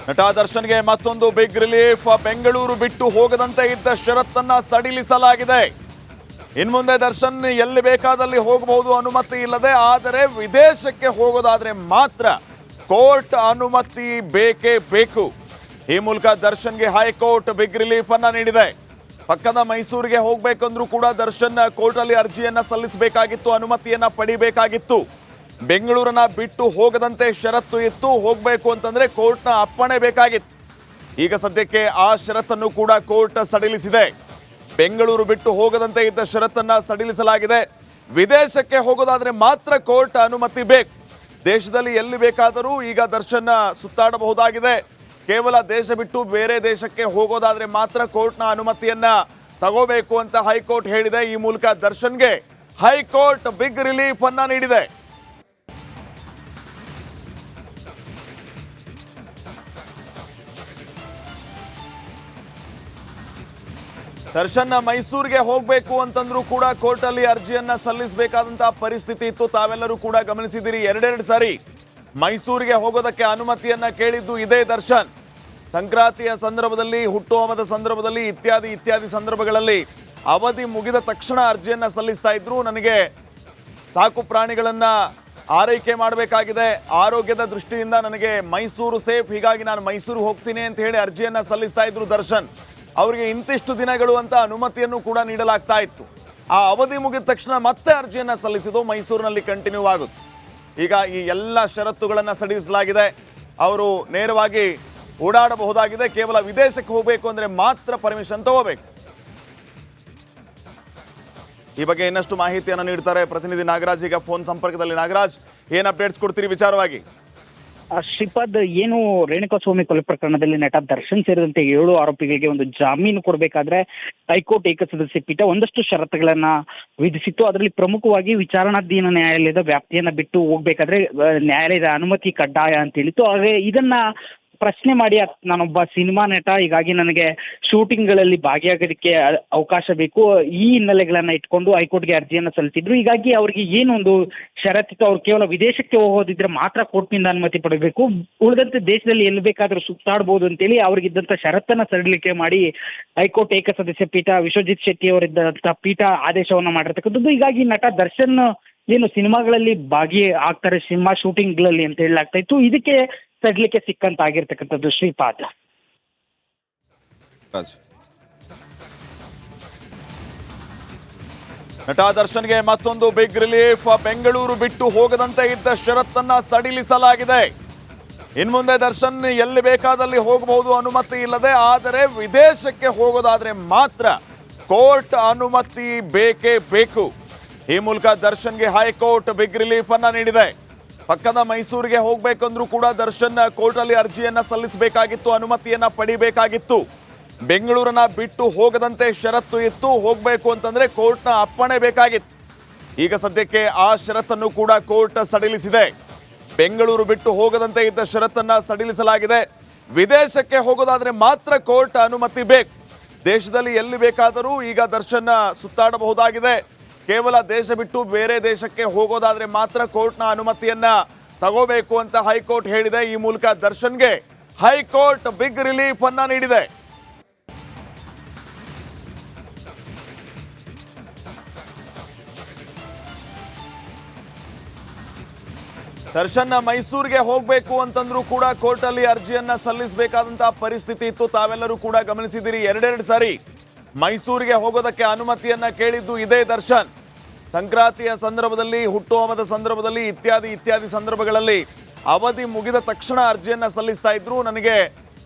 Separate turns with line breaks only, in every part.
ನಟ ದರ್ಶನ್ಗೆ ಮತ್ತೊಂದು ಬಿಗ್ ರಿಲೀಫ್. ಬೆಂಗಳೂರು ಬಿಟ್ಟು ಹೋಗದಂತೆ ಇದ್ದ ಷರತ್ತನ್ನ ಸಡಿಲಿಸಲಾಗಿದೆ. ಇನ್ಮುಂದೆ ದರ್ಶನ್ ಎಲ್ಲಿ ಬೇಕಾದಲ್ಲಿ ಹೋಗಬಹುದು, ಅನುಮತಿ ಇಲ್ಲದೆ. ಆದರೆ ವಿದೇಶಕ್ಕೆ ಹೋಗೋದಾದ್ರೆ ಮಾತ್ರ ಕೋರ್ಟ್ ಅನುಮತಿ ಬೇಕೇ ಬೇಕು. ಈ ಮೂಲಕ ದರ್ಶನ್ಗೆ ಹೈಕೋರ್ಟ್ ಬಿಗ್ ರಿಲೀಫ್ ಅನ್ನ ನೀಡಿದೆ. ಪಕ್ಕದ ಮೈಸೂರಿಗೆ ಹೋಗ್ಬೇಕಂದ್ರೂ ಕೂಡ ದರ್ಶನ್ ಕೋರ್ಟ್ ಅಲ್ಲಿ ಅರ್ಜಿಯನ್ನ ಸಲ್ಲಿಸಬೇಕಾಗಿತ್ತು, ಅನುಮತಿಯನ್ನ ಪಡಿಬೇಕಾಗಿತ್ತು. ಬೆಂಗಳೂರನ್ನ ಬಿಟ್ಟು ಹೋಗದಂತೆ ಷರತ್ತು ಇತ್ತು. ಹೋಗಬೇಕು ಅಂತಂದ್ರೆ ಕೋರ್ಟ್ನ ಅಪ್ಪಣೆ ಬೇಕಾಗಿತ್ತು. ಈಗ ಸದ್ಯಕ್ಕೆ ಆ ಷರತ್ತನ್ನು ಕೂಡ ಕೋರ್ಟ್ ಸಡಿಲಿಸಿದೆ. ಬೆಂಗಳೂರು ಬಿಟ್ಟು ಹೋಗದಂತೆ ಇದ್ದ ಷರತ್ತನ್ನ ಸಡಿಲಿಸಲಾಗಿದೆ. ವಿದೇಶಕ್ಕೆ ಹೋಗೋದಾದ್ರೆ ಮಾತ್ರ ಕೋರ್ಟ್ ಅನುಮತಿ ಬೇಕು. ದೇಶದಲ್ಲಿ ಎಲ್ಲಿ ಬೇಕಾದರೂ ಈಗ ದರ್ಶನ್ ಸುತ್ತಾಡಬಹುದಾಗಿದೆ. ಕೇವಲ ದೇಶ ಬಿಟ್ಟು ಬೇರೆ ದೇಶಕ್ಕೆ ಹೋಗೋದಾದ್ರೆ ಮಾತ್ರ ಕೋರ್ಟ್ನ ಅನುಮತಿಯನ್ನ ತಗೋಬೇಕು ಅಂತ ಹೈಕೋರ್ಟ್ ಹೇಳಿದೆ. ಈ ಮೂಲಕ ದರ್ಶನ್ಗೆ ಹೈಕೋರ್ಟ್ ಬಿಗ್ ರಿಲೀಫ್ ಅನ್ನ ನೀಡಿದೆ. ದರ್ಶನ್ ಮೈಸೂರಿಗೆ ಹೋಗಬೇಕು ಅಂತಂದ್ರೂ ಕೂಡ ಕೋರ್ಟ್ ಅಲ್ಲಿ ಅರ್ಜಿಯನ್ನ ಸಲ್ಲಿಸಬೇಕಾದಂತಹ ಪರಿಸ್ಥಿತಿ ಇತ್ತು. ತಾವೆಲ್ಲರೂ ಕೂಡ ಗಮನಿಸಿದಿರಿ. ಎರಡೆರಡು ಸಾರಿ ಮೈಸೂರಿಗೆ ಹೋಗೋದಕ್ಕೆ ಅನುಮತಿಯನ್ನ ಕೇಳಿದ್ದು ಇದೇ ದರ್ಶನ್. ಸಂಕ್ರಾಂತಿಯ ಸಂದರ್ಭದಲ್ಲಿ, ಹುಟ್ಟುಹಬ್ಬದ ಸಂದರ್ಭದಲ್ಲಿ, ಇತ್ಯಾದಿ ಸಂದರ್ಭಗಳಲ್ಲಿ ಅವಧಿ ಮುಗಿದ ತಕ್ಷಣ ಅರ್ಜಿಯನ್ನ ಸಲ್ಲಿಸ್ತಾ ಇದ್ರು. ನನಗೆ ಸಾಕು ಪ್ರಾಣಿಗಳನ್ನ ಆರೈಕೆ ಮಾಡಬೇಕಾಗಿದೆ, ಆರೋಗ್ಯದ ದೃಷ್ಟಿಯಿಂದ ನನಗೆ ಮೈಸೂರು ಸೇಫ್, ಹೀಗಾಗಿ ನಾನು ಮೈಸೂರು ಹೋಗ್ತೀನಿ ಅಂತ ಹೇಳಿ ಅರ್ಜಿಯನ್ನ ಸಲ್ಲಿಸ್ತಾ ಇದ್ರು ದರ್ಶನ್. ಅವರಿಗೆ ಇಂತಿಷ್ಟು ದಿನಗಳು ಅಂತ ಅನುಮತಿಯನ್ನು ಕೂಡ ನೀಡಲಾಗ್ತಾ ಇತ್ತು. ಆ ಅವಧಿ ಮುಗಿದ ತಕ್ಷಣ ಮತ್ತೆ ಅರ್ಜಿಯನ್ನ ಸಲ್ಲಿಸಿದ್ದು ಮೈಸೂರಿನಲ್ಲಿ ಕಂಟಿನ್ಯೂ ಆಗುತ್ತೆ. ಈಗ ಈ ಎಲ್ಲ ಷರತ್ತುಗಳನ್ನು ಸಡಿಲಿಸಲಾಗಿದೆ. ಅವರು ನೇರವಾಗಿ ಓಡಾಡಬಹುದಾಗಿದೆ. ಕೇವಲ ವಿದೇಶಕ್ಕೆ ಹೋಗಬೇಕು ಅಂದ್ರೆ ಮಾತ್ರ ಪರ್ಮಿಷನ್ ತಗೋಬೇಕು. ಈ ಬಗ್ಗೆ ಇನ್ನಷ್ಟು ಮಾಹಿತಿಯನ್ನು ನೀಡ್ತಾರೆ ಪ್ರತಿನಿಧಿ ನಾಗರಾಜ್. ಈಗ ಫೋನ್ ಸಂಪರ್ಕದಲ್ಲಿ. ನಾಗರಾಜ್, ಏನ್ ಅಪ್ಡೇಟ್ಸ್ ಕೊಡ್ತೀರಿ ವಿಚಾರವಾಗಿ?
ಶ್ರೀಪಾದ್, ಏನು ರೇಣುಕಾಸ್ವಾಮಿ ಕೊಲೆ ಪ್ರಕರಣದಲ್ಲಿ ನಟ ದರ್ಶನ್ ಸೇರಿದಂತೆ 7 ಆರೋಪಿಗಳಿಗೆ ಒಂದು ಜಾಮೀನು ಕೊಡಬೇಕಾದ್ರೆ ಹೈಕೋರ್ಟ್ ಏಕಸದಸ್ಯ ಪೀಠ ಒಂದಷ್ಟು ಷರತ್ತುಗಳನ್ನ ವಿಧಿಸಿತ್ತು. ಅದರಲ್ಲಿ ಪ್ರಮುಖವಾಗಿ ವಿಚಾರಣಾಧೀನ ನ್ಯಾಯಾಲಯದ ವ್ಯಾಪ್ತಿಯನ್ನ ಬಿಟ್ಟು ಹೋಗ್ಬೇಕಾದ್ರೆ ನ್ಯಾಯಾಲಯದ ಅನುಮತಿ ಕಡ್ಡಾಯ ಅಂತ ಹೇಳಿತ್ತು. ಹಾಗೆ ಇದನ್ನ ಪ್ರಶ್ನೆ ಮಾಡಿ, ನಾನೊಬ್ಬ ಸಿನಿಮಾ ನಟ, ಹೀಗಾಗಿ ನನಗೆ ಶೂಟಿಂಗ್ಗಳಲ್ಲಿ ಭಾಗಿಯಾಗೋದಕ್ಕೆ ಅವಕಾಶ ಬೇಕು, ಈ ಹಿನ್ನೆಲೆಗಳನ್ನ ಇಟ್ಕೊಂಡು ಹೈಕೋರ್ಟ್ಗೆ ಅರ್ಜಿಯನ್ನು ಸಲ್ಲಿಸಿದ್ರು. ಹೀಗಾಗಿ ಅವ್ರಿಗೆ ಏನೊಂದು ಷರತ್ತಿತ್ತು, ಅವ್ರು ಕೇವಲ ವಿದೇಶಕ್ಕೆ ಹೋಗೋದಿದ್ರೆ ಮಾತ್ರ ಕೋರ್ಟ್ನಿಂದ ಅನುಮತಿ ಪಡಬೇಕು, ಉಳಿದಂತೆ ದೇಶದಲ್ಲಿ ಎಲ್ಲಿ ಬೇಕಾದರೂ ಸುತ್ತಾಡ್ಬೋದು ಅಂತೇಳಿ ಅವ್ರಿಗಿದ್ದಂಥ ಷರತ್ತನ್ನು ಸಡಿಲಿಕೆ ಮಾಡಿ ಹೈಕೋರ್ಟ್ ಏಕಸದಸ್ಯ ಪೀಠ, ವಿಶ್ವಜಿತ್ ಶೆಟ್ಟಿ ಅವರಿದ್ದಂಥ ಪೀಠ ಆದೇಶವನ್ನು ಮಾಡಿರ್ತಕ್ಕಂಥದ್ದು. ಹೀಗಾಗಿ ನಟ ದರ್ಶನ್ ಏನು ಸಿನಿಮಾಗಳಲ್ಲಿ ಭಾಗಿ ಆಗ್ತಾರೆ, ಸಿನಿಮಾ ಶೂಟಿಂಗ್ಗಳಲ್ಲಿ ಅಂತ ಹೇಳಲಾಗ್ತಾ ಇತ್ತು. ಇದಕ್ಕೆ ಸಡ್ಲಿಕ್ಕೆ ಸಿಕ್ಕಂತ ಆಗಿರ್ತಕ್ಕಂಥದ್ದು ಶ್ರೀಪಾದ್.
ನಟ ದರ್ಶನ್ಗೆ ಮತ್ತೊಂದು ಬಿಗ್ ರಿಲೀಫ್. ಬೆಂಗಳೂರು ಬಿಟ್ಟು ಹೋಗದಂತೆ ಇದ್ದ ಷರತ್ತನ್ನ ಸಡಿಲಿಸಲಾಗಿದೆ. ಇನ್ಮುಂದೆ ದರ್ಶನ್ ಎಲ್ಲಿ ಬೇಕಾದಲ್ಲಿ ಹೋಗಬಹುದು, ಅನುಮತಿ ಇಲ್ಲದೆ. ಆದರೆ ವಿದೇಶಕ್ಕೆ ಹೋಗೋದಾದ್ರೆ ಮಾತ್ರ ಕೋರ್ಟ್ ಅನುಮತಿ ಬೇಕೇ ಬೇಕು. ಈ ಮೂಲಕ ದರ್ಶನ್ಗೆ ಹೈಕೋರ್ಟ್ ಬಿಗ್ ರಿಲೀಫ್ ಅನ್ನ ನೀಡಿದೆ. ಪಕ್ಕದ ಮೈಸೂರಿಗೆ ಹೋಗ್ಬೇಕಂದ್ರೂ ಕೂಡ ದರ್ಶನ್ ಕೋರ್ಟ್ ಅಲ್ಲಿ ಅರ್ಜಿಯನ್ನ ಸಲ್ಲಿಸಬೇಕಾಗಿತ್ತು, ಅನುಮತಿಯನ್ನ ಪಡಿಬೇಕಾಗಿತ್ತು. ಬೆಂಗಳೂರನ್ನ ಬಿಟ್ಟು ಹೋಗದಂತೆ ಷರತ್ತು ಇತ್ತು. ಹೋಗಬೇಕು ಅಂತಂದ್ರೆ ಕೋರ್ಟ್ನ ಅಪ್ಪಣೆ ಬೇಕಾಗಿತ್ತು. ಈಗ ಸದ್ಯಕ್ಕೆ ಆ ಷರತ್ತನ್ನು ಕೂಡ ಕೋರ್ಟ್ ಸಡಿಲಿಸಿದೆ. ಬೆಂಗಳೂರು ಬಿಟ್ಟು ಹೋಗದಂತೆ ಇದ್ದ ಷರತ್ತನ್ನ ಸಡಿಲಿಸಲಾಗಿದೆ. ವಿದೇಶಕ್ಕೆ ಹೋಗೋದಾದ್ರೆ ಮಾತ್ರ ಕೋರ್ಟ್ ಅನುಮತಿ ಬೇಕು. ದೇಶದಲ್ಲಿ ಎಲ್ಲಿ ಬೇಕಾದರೂ ಈಗ ದರ್ಶನ್ ಸುತ್ತಾಡಬಹುದಾಗಿದೆ. ಕೇವಲ ದೇಶ ಬಿಟ್ಟು ಬೇರೆ ದೇಶಕ್ಕೆ ಹೋಗೋದಾದ್ರೆ ಮಾತ್ರ ಕೋರ್ಟ್ನ ಅನುಮತಿಯನ್ನ ತಗೋಬೇಕು ಅಂತ ಹೈಕೋರ್ಟ್ ಹೇಳಿದೆ. ಈ ಮೂಲಕ ದರ್ಶನ್ಗೆ ಹೈಕೋರ್ಟ್ ಬಿಗ್ ರಿಲೀಫ್ ಅನ್ನ ನೀಡಿದೆ. ದರ್ಶನ್ ಮೈಸೂರಿಗೆ ಹೋಗಬೇಕು ಅಂತಂದ್ರೂ ಕೂಡ ಕೋರ್ಟ್ ಅಲ್ಲಿ ಅರ್ಜಿಯನ್ನ ಸಲ್ಲಿಸಬೇಕಾದಂತಹ ಪರಿಸ್ಥಿತಿ ಇತ್ತು. ತಾವೆಲ್ಲರೂ ಕೂಡ ಗಮನಿಸಿದಿರಿ. ಎರಡೆರಡು ಸಾರಿ ಮೈಸೂರಿಗೆ ಹೋಗೋದಕ್ಕೆ ಅನುಮತಿಯನ್ನ ಕೇಳಿದ್ದು ಇದೇ ದರ್ಶನ್. ಸಂಕ್ರಾಂತಿಯ ಸಂದರ್ಭದಲ್ಲಿ, ಹುಟ್ಟುಹಬ್ಬದ ಸಂದರ್ಭದಲ್ಲಿ, ಇತ್ಯಾದಿ ಸಂದರ್ಭಗಳಲ್ಲಿ ಅವಧಿ ಮುಗಿದ ತಕ್ಷಣ ಅರ್ಜಿಯನ್ನ ಸಲ್ಲಿಸ್ತಾ ಇದ್ರು. ನನಗೆ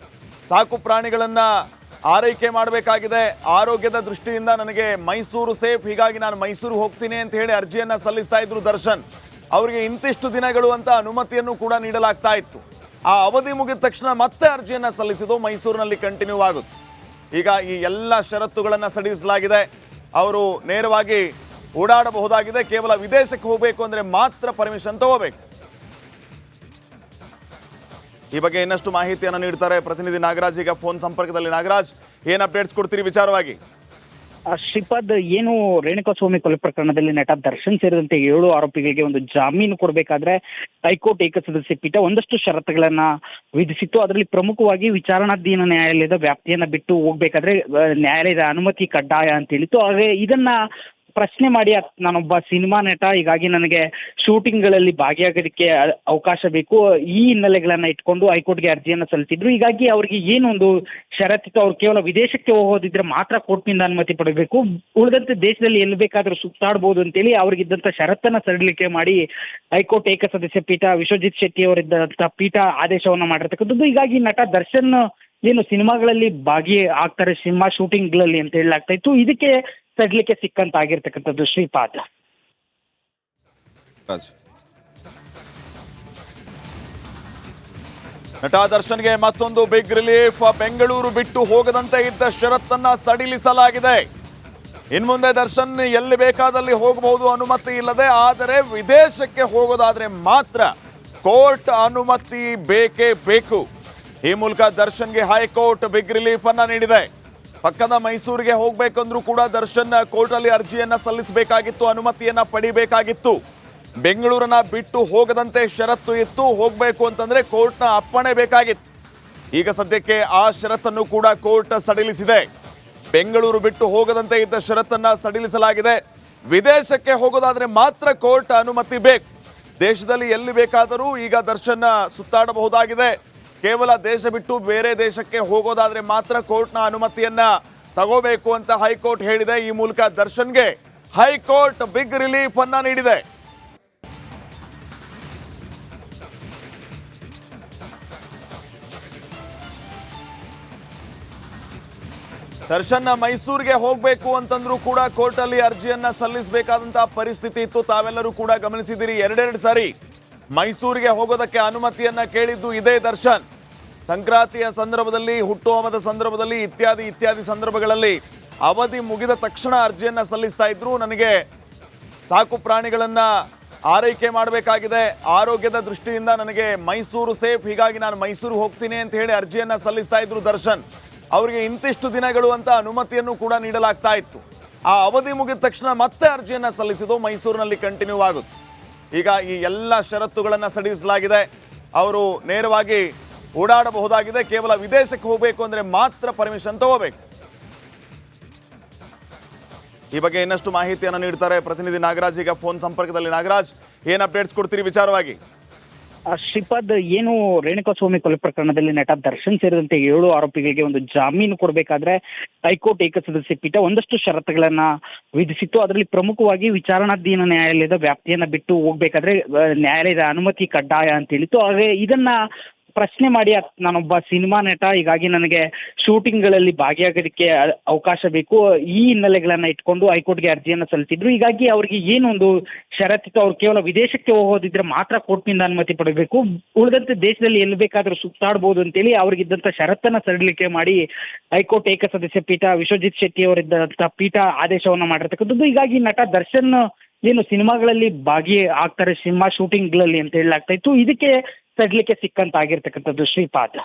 ಸಾಕು ಪ್ರಾಣಿಗಳನ್ನ ಆರೈಕೆ ಮಾಡಬೇಕಾಗಿದೆ, ಆರೋಗ್ಯದ ದೃಷ್ಟಿಯಿಂದ ನನಗೆ ಮೈಸೂರು ಸೇಫ್, ಹೀಗಾಗಿ ನಾನು ಮೈಸೂರು ಹೋಗ್ತೀನಿ ಅಂತ ಹೇಳಿ ಅರ್ಜಿಯನ್ನ ಸಲ್ಲಿಸ್ತಾ ಇದ್ರು ದರ್ಶನ್. ಅವರಿಗೆ ಇಂತಿಷ್ಟು ದಿನಗಳು ಅಂತ ಅನುಮತಿಯನ್ನು ಕೂಡ ನೀಡಲಾಗ್ತಾ ಇತ್ತು. ಆ ಅವಧಿ ಮುಗಿದ ತಕ್ಷಣ ಮತ್ತೆ ಅರ್ಜಿಯನ್ನ ಸಲ್ಲಿಸಿದ್ದು ಮೈಸೂರಿನಲ್ಲಿ ಕಂಟಿನ್ಯೂ ಆಗುತ್ತೆ. ಈಗ ಈ ಎಲ್ಲ ಷರತ್ತುಗಳನ್ನು ಸಡಿಲಿಸಲಾಗಿದೆ. ಅವರು ನೇರವಾಗಿ ಓಡಾಡಬಹುದಾಗಿದೆ. ಕೇವಲ ವಿದೇಶಕ್ಕೆ ಹೋಗಬೇಕು ಅಂದ್ರೆ ಮಾತ್ರ ಪರ್ಮಿಷನ್ ತಗೋಬೇಕು. ಈ ಬಗ್ಗೆ ಇನ್ನಷ್ಟು ಮಾಹಿತಿಯನ್ನು ನೀಡ್ತಾರೆ ಪ್ರತಿನಿಧಿ ನಾಗರಾಜ್. ಈಗ ಫೋನ್ ಸಂಪರ್ಕದಲ್ಲಿ. ನಾಗರಾಜ್, ಏನ್ ಅಪ್ಡೇಟ್ಸ್ ಕೊಡ್ತೀರಿ ವಿಚಾರವಾಗಿ?
ಶ್ರೀಪಾದ್ ಏನು ರೇಣುಕಾಸ್ವಾಮಿ ಕೊಲೆ ಪ್ರಕರಣದಲ್ಲಿ ನಟ ದರ್ಶನ್ ಸೇರಿದಂತೆ 7 ಆರೋಪಿಗಳಿಗೆ ಒಂದು ಜಾಮೀನು ಕೊಡಬೇಕಾದ್ರೆ ಹೈಕೋರ್ಟ್ ಏಕಸದಸ್ಯ ಪೀಠ ಒಂದಷ್ಟು ಷರತ್ತುಗಳನ್ನ ವಿಧಿಸಿತ್ತು. ಅದರಲ್ಲಿ ಪ್ರಮುಖವಾಗಿ ವಿಚಾರಣಾಧೀನ ನ್ಯಾಯಾಲಯದ ವ್ಯಾಪ್ತಿಯನ್ನ ಬಿಟ್ಟು ಹೋಗ್ಬೇಕಾದ್ರೆ ನ್ಯಾಯಾಲಯದ ಅನುಮತಿ ಕಡ್ಡಾಯ ಅಂತ ಹೇಳಿತ್ತು. ಹಾಗೆ ಇದನ್ನ ಪ್ರಶ್ನೆ ಮಾಡಿ ನಾನೊಬ್ಬ ಸಿನಿಮಾ ನಟ, ಹೀಗಾಗಿ ನನಗೆ ಶೂಟಿಂಗ್ಗಳಲ್ಲಿ ಭಾಗಿಯಾಗೋದಕ್ಕೆ ಅವಕಾಶ ಬೇಕು, ಈ ಹಿನ್ನೆಲೆಗಳನ್ನ ಇಟ್ಕೊಂಡು ಹೈಕೋರ್ಟ್ಗೆ ಅರ್ಜಿಯನ್ನು ಸಲ್ಲಿಸಿದ್ರು. ಹೀಗಾಗಿ ಅವ್ರಿಗೆ ಏನೊಂದು ಷರತ್ತಿತ್ತು, ಅವ್ರು ಕೇವಲ ವಿದೇಶಕ್ಕೆ ಹೋಗೋದಿದ್ರೆ ಮಾತ್ರ ಕೋರ್ಟ್ನಿಂದ ಅನುಮತಿ ಪಡೆಯಬೇಕು, ಉಳಿದಂತೆ ದೇಶದಲ್ಲಿ ಎಲ್ಲಿ ಬೇಕಾದ್ರೂ ಸುತ್ತಾಡ್ಬೋದು ಅಂತೇಳಿ ಅವ್ರಿಗಿದ್ದಂಥ ಷರತ್ತನ್ನ ಸಡಿಲಿಕೆ ಮಾಡಿ ಹೈಕೋರ್ಟ್ ಏಕಸದಸ್ಯ ಪೀಠ ವಿಶ್ವಜಿತ್ ಶೆಟ್ಟಿ ಅವರಿದ್ದಂಥ ಪೀಠ ಆದೇಶವನ್ನ ಮಾಡಿರ್ತಕ್ಕಂಥದ್ದು. ಹೀಗಾಗಿ ನಟ ದರ್ಶನ್ ಏನು ಸಿನಿಮಾಗಳಲ್ಲಿ ಆಗ್ತಾರೆ, ಸಿನಿಮಾ ಶೂಟಿಂಗ್ಗಳಲ್ಲಿ ಅಂತ ಹೇಳಲಾಗ್ತಾ ಇತ್ತು. ಇದಕ್ಕೆ ಸಡ್ಲಿಕ್ಕೆ ಸಿಕ್ಕಂತ ಆಗಿರ್ತಕ್ಕಂಥದ್ದು ಶ್ರೀಪಾದ್.
ನಟ ದರ್ಶನ್ಗೆ ಮತ್ತೊಂದು ಬಿಗ್ ರಿಲೀಫ್. ಬೆಂಗಳೂರು ಬಿಟ್ಟು ಹೋಗದಂತೆ ಇದ್ದ ಷರತ್ತನ್ನ ಸಡಿಲಿಸಲಾಗಿದೆ. ಇನ್ಮುಂದೆ ದರ್ಶನ್ ಎಲ್ಲಿ ಬೇಕಾದಲ್ಲಿ ಹೋಗಬಹುದು, ಅನುಮತಿ ಇಲ್ಲದೆ. ಆದರೆ ವಿದೇಶಕ್ಕೆ ಹೋಗೋದಾದ್ರೆ ಮಾತ್ರ ಕೋರ್ಟ್ ಅನುಮತಿ ಬೇಕೇ ಬೇಕು. ಈ ಮೂಲಕ ದರ್ಶನ್ಗೆ ಹೈಕೋರ್ಟ್ ಬಿಗ್ ರಿಲೀಫ್ ಅನ್ನ ನೀಡಿದೆ. ಪಕ್ಕದ ಮೈಸೂರಿಗೆ ಹೋಗ್ಬೇಕಂದ್ರೂ ಕೂಡ ದರ್ಶನ್ ಕೋರ್ಟ್ ಅಲ್ಲಿ ಅರ್ಜಿಯನ್ನ ಸಲ್ಲಿಸಬೇಕಾಗಿತ್ತು, ಅನುಮತಿಯನ್ನ ಪಡಿಬೇಕಾಗಿತ್ತು. ಬೆಂಗಳೂರನ್ನ ಬಿಟ್ಟು ಹೋಗದಂತೆ ಷರತ್ತು ಇತ್ತು. ಹೋಗ್ಬೇಕು ಅಂತಂದ್ರೆ ಕೋರ್ಟ್ನ ಅಪ್ಪಣೆ ಬೇಕಾಗಿತ್ತು. ಈಗ ಸದ್ಯಕ್ಕೆ ಆ ಷರತ್ತನ್ನು ಕೂಡ ಕೋರ್ಟ್ ಸಡಿಲಿಸಿದೆ. ಬೆಂಗಳೂರು ಬಿಟ್ಟು ಹೋಗದಂತೆ ಇದ್ದ ಷರತ್ತನ್ನ ಸಡಿಲಿಸಲಾಗಿದೆ. ವಿದೇಶಕ್ಕೆ ಹೋಗೋದಾದ್ರೆ ಮಾತ್ರ ಕೋರ್ಟ್ ಅನುಮತಿ ಬೇಕು. ದೇಶದಲ್ಲಿ ಎಲ್ಲಿ ಬೇಕಾದರೂ ಈಗ ದರ್ಶನ್ ಸುತ್ತಾಡಬಹುದಾಗಿದೆ. ಕೇವಲ ದೇಶ ಬಿಟ್ಟು ಬೇರೆ ದೇಶಕ್ಕೆ ಹೋಗೋದಾದ್ರೆ ಮಾತ್ರ ಕೋರ್ಟ್ನ ಅನುಮತಿಯನ್ನ ತಗೋಬೇಕು ಅಂತ ಹೈಕೋರ್ಟ್ ಹೇಳಿದೆ. ಈ ಮೂಲಕ ದರ್ಶನ್ಗೆ ಹೈಕೋರ್ಟ್ ಬಿಗ್ ರಿಲೀಫ್ ಅನ್ನ ನೀಡಿದೆ. ದರ್ಶನ್ ಮೈಸೂರಿಗೆ ಹೋಗಬೇಕು ಅಂತಂದ್ರೂ ಕೂಡ ಕೋರ್ಟ್ ಅಲ್ಲಿ ಅರ್ಜಿಯನ್ನ ಸಲ್ಲಿಸಬೇಕಾದಂತಹ ಪರಿಸ್ಥಿತಿ ಇತ್ತು. ತಾವೆಲ್ಲರೂ ಕೂಡ ಗಮನಿಸಿದಿರಿ, ಎರಡೆರಡು ಸಾರಿ ಮೈಸೂರಿಗೆ ಹೋಗೋದಕ್ಕೆ ಅನುಮತಿಯನ್ನ ಕೇಳಿದ್ದು ಇದೇ ದರ್ಶನ್. ಸಂಕ್ರಾಂತಿಯ ಸಂದರ್ಭದಲ್ಲಿ, ಹುಟ್ಟುಹಬ್ಬದ ಸಂದರ್ಭದಲ್ಲಿ, ಇತ್ಯಾದಿ ಸಂದರ್ಭಗಳಲ್ಲಿ ಅವಧಿ ಮುಗಿದ ತಕ್ಷಣ ಅರ್ಜಿಯನ್ನ ಸಲ್ಲಿಸ್ತಾ ಇದ್ರು. ನನಗೆ ಸಾಕು ಪ್ರಾಣಿಗಳನ್ನ ಆರೈಕೆ ಮಾಡಬೇಕಾಗಿದೆ, ಆರೋಗ್ಯದ ದೃಷ್ಟಿಯಿಂದ ನನಗೆ ಮೈಸೂರು ಸೇಫ್, ಹೀಗಾಗಿ ನಾನು ಮೈಸೂರು ಹೋಗ್ತೀನಿ ಅಂತ ಹೇಳಿ ಅರ್ಜಿಯನ್ನ ಸಲ್ಲಿಸ್ತಾ ಇದ್ರು ದರ್ಶನ್. ಅವರಿಗೆ ಇಂತಿಷ್ಟು ದಿನಗಳು ಅಂತ ಅನುಮತಿಯನ್ನು ಕೂಡ ನೀಡಲಾಗ್ತಾ ಇತ್ತು. ಆ ಅವಧಿ ಮುಗಿದ ತಕ್ಷಣ ಮತ್ತೆ ಅರ್ಜಿಯನ್ನ ಸಲ್ಲಿಸಿದ್ದು ಮೈಸೂರಿನಲ್ಲಿ ಕಂಟಿನ್ಯೂ ಆಗುತ್ತೆ. ಈಗ ಈ ಎಲ್ಲ ಷರತ್ತುಗಳನ್ನು ಸಡಿಲಿಸಲಾಗಿದೆ. ಅವರು ನೇರವಾಗಿ ಓಡಾಡಬಹುದಾಗಿದೆ. ಕೇವಲ ವಿದೇಶಕ್ಕೆ ಹೋಗಬೇಕು ಅಂದ್ರೆ ಮಾತ್ರ ಪರ್ಮಿಷನ್ ತಗೋಬೇಕು. ಈ ಬಗ್ಗೆ ಇನ್ನಷ್ಟು ಮಾಹಿತಿಯನ್ನು ನೀಡ್ತಾರೆ ಪ್ರತಿನಿಧಿ ನಾಗರಾಜ್. ಈಗ ಫೋನ್ ಸಂಪರ್ಕದಲ್ಲಿ. ನಾಗರಾಜ್, ಏನ್ ಅಪ್ಡೇಟ್ಸ್ ಕೊಡ್ತೀರಿ ವಿಚಾರವಾಗಿ?
ಶ್ರೀಪಾದ್ ಏನು ರೇಣುಕಾಸ್ವಾಮಿ ಕೊಲೆ ಪ್ರಕರಣದಲ್ಲಿ ನಟ ದರ್ಶನ್ ಸೇರಿದಂತೆ 7 ಆರೋಪಿಗಳಿಗೆ ಒಂದು ಜಾಮೀನು ಕೊಡಬೇಕಾದ್ರೆ ಹೈಕೋರ್ಟ್ ಏಕಸದಸ್ಯ ಪೀಠ ಒಂದಷ್ಟು ಷರತ್ತುಗಳನ್ನ ವಿಧಿಸಿತ್ತು. ಅದರಲ್ಲಿ ಪ್ರಮುಖವಾಗಿ ವಿಚಾರಣಾಧೀನ ನ್ಯಾಯಾಲಯದ ವ್ಯಾಪ್ತಿಯನ್ನ ಬಿಟ್ಟು ಹೋಗ್ಬೇಕಾದ್ರೆ ನ್ಯಾಯಾಲಯದ ಅನುಮತಿ ಕಡ್ಡಾಯ ಅಂತ ಹೇಳಿತ್ತು. ಹಾಗೆ ಇದನ್ನ ಪ್ರಶ್ನೆ ಮಾಡಿ ನಾನೊಬ್ಬ ಸಿನಿಮಾ ನಟ, ಹೀಗಾಗಿ ನನಗೆ ಶೂಟಿಂಗ್ಗಳಲ್ಲಿ ಭಾಗಿಯಾಗೋದಕ್ಕೆ ಅವಕಾಶ ಬೇಕು, ಈ ಹಿನ್ನೆಲೆಗಳನ್ನ ಇಟ್ಕೊಂಡು ಹೈಕೋರ್ಟ್ಗೆ ಅರ್ಜಿಯನ್ನು ಸಲ್ಲಿಸಿದ್ರು. ಹೀಗಾಗಿ ಅವ್ರಿಗೆ ಏನೊಂದು ಷರತ್ತಿತ್ತು, ಅವ್ರು ಕೇವಲ ವಿದೇಶಕ್ಕೆ ಹೋಗೋದಿದ್ರೆ ಮಾತ್ರ ಕೋರ್ಟ್ನಿಂದ ಅನುಮತಿ ಪಡೆಯಬೇಕು, ಉಳಿದಂತೆ ದೇಶದಲ್ಲಿ ಎಲ್ಲಿ ಬೇಕಾದ್ರೂ ಸುತ್ತಾಡ್ಬೋದು ಅಂತೇಳಿ ಅವ್ರಿಗಿದ್ದಂಥ ಷರತ್ತನ್ನ ಸಡಿಲಿಕೆ ಮಾಡಿ ಹೈಕೋರ್ಟ್ ಏಕಸದಸ್ಯ ಪೀಠ ವಿಶ್ವಜಿತ್ ಶೆಟ್ಟಿ ಅವರಿದ್ದಂಥ ಪೀಠ ಆದೇಶವನ್ನ ಮಾಡಿರ್ತಕ್ಕಂಥದ್ದು. ಹೀಗಾಗಿ ನಟ ದರ್ಶನ್ ಏನು ಸಿನಿಮಾಗಳಲ್ಲಿ ಆಗ್ತಾರೆ, ಸಿನಿಮಾ ಶೂಟಿಂಗ್ಗಳಲ್ಲಿ ಅಂತ ಹೇಳಲಾಗ್ತಾ ಇತ್ತು. ಇದಕ್ಕೆ ಸಡ್ಲಿಕ್ಕೆ ಸಿಕ್ಕಂತ ಆಗಿರ್ತಕ್ಕಂಥದ್ದು ಶ್ರೀಪಾದ್.